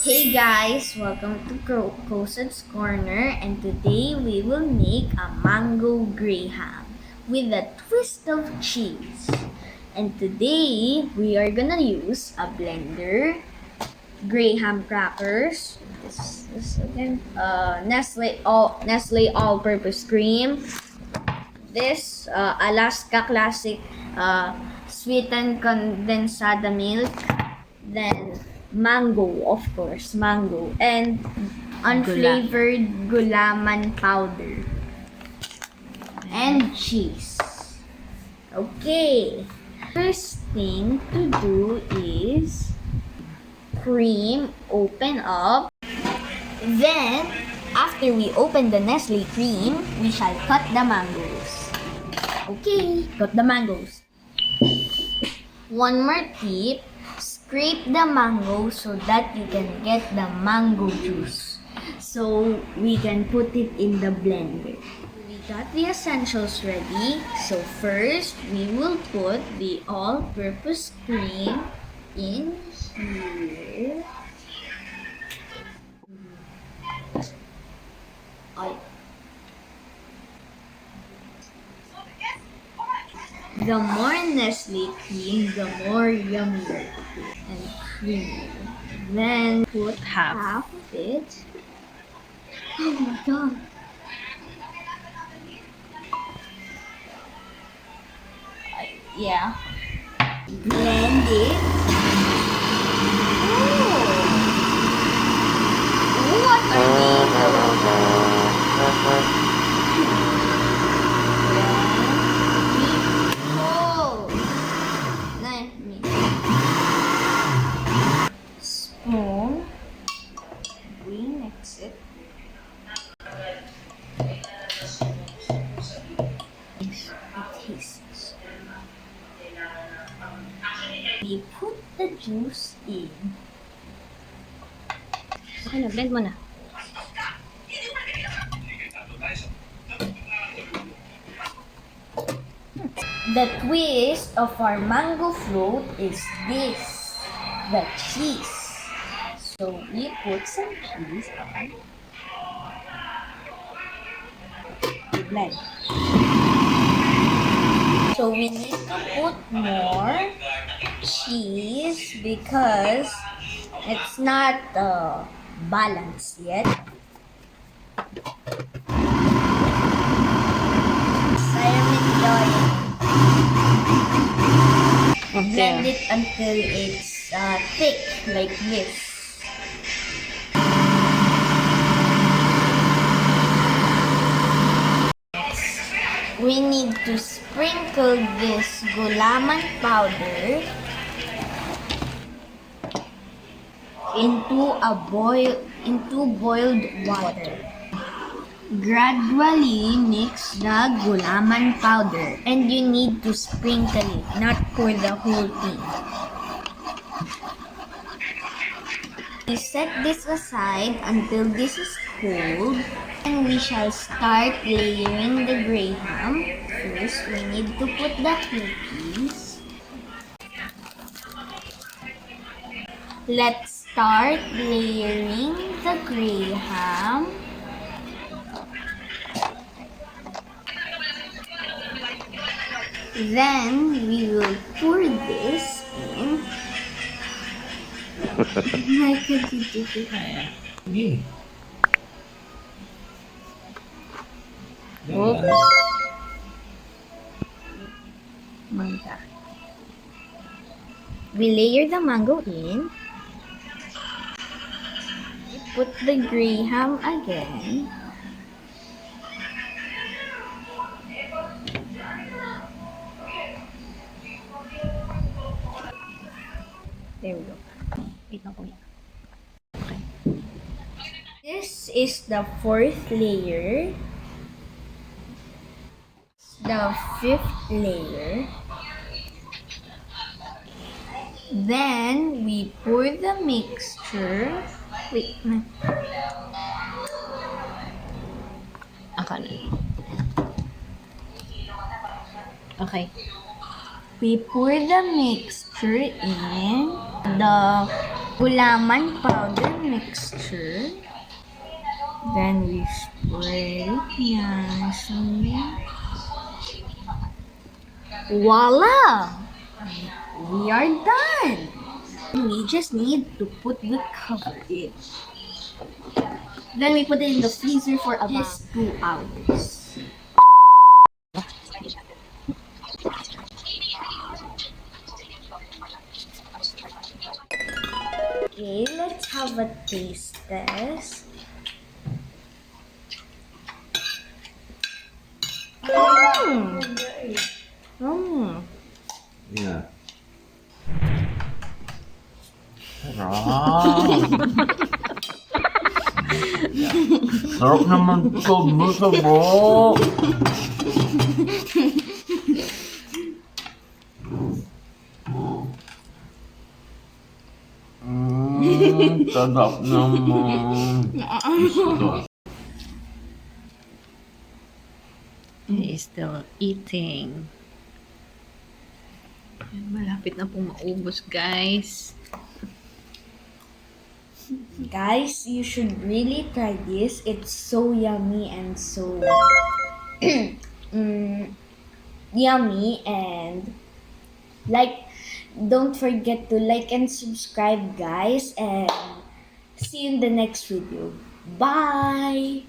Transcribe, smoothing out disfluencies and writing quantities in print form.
Hey guys, welcome to Cosad's Corner, and today we will make a mango graham with a twist of cheese. And today we are gonna use a blender, graham crackers, this again, Nestle all-purpose cream, this Alaska Classic sweetened condensada milk, then mango, of course, mango, and unflavored gulaman powder, and cheese. Okay, first thing to do is cream, open up. Then, after we open the Nestle cream, we shall cut the mangoes. Okay, cut the mangoes. One more tip, scrape the mango so that you can get the mango juice. So we can put it in the blender. We got the essentials ready. So first, we will put the all-purpose cream in here. The more Nestle cream, the more yummier and creamy. Then put half of it. Oh my god. Yeah. Blend it. Oh. What are these? Spoon. We mix it. It tastes. We put the juice in. Okay na, blend mo na. The twist of our mango float is this, the cheese. So we put some cheese on. Blend. So we need to put more cheese because it's not balanced yet. I am enjoying. Blend it until it's thick like this. We need to sprinkle this gulaman powder into boiled water. Gradually mix the gulaman powder, and you need to sprinkle it, not pour the whole thing. We set this aside until this is cold, and we shall start layering the graham. First, we need to put the cookies. Let's start layering the graham. Then we will pour this in. My cookie. Manga. We layer the mango in. We put the graham again. There we go. Wait lang po. Okay. This is the fourth layer. The fifth layer. Then we pour the mixture. Wait. Akalan. Okay. We pour the mixture in the gulaman powder mixture. Then we spread it nicely. Voila! We are done! We just need to put the cover in. Then we put it in the freezer for about 2 hours. Okay, let's have a taste test. Yeah. Sarap. Sarap naman ito. Masarap. Sarap naman. He is still eating. Malapit na pong maubos, guys. Guys, you should really try this. It's so yummy and so yummy, and don't forget to like and subscribe, guys, and see you in the next video. Bye.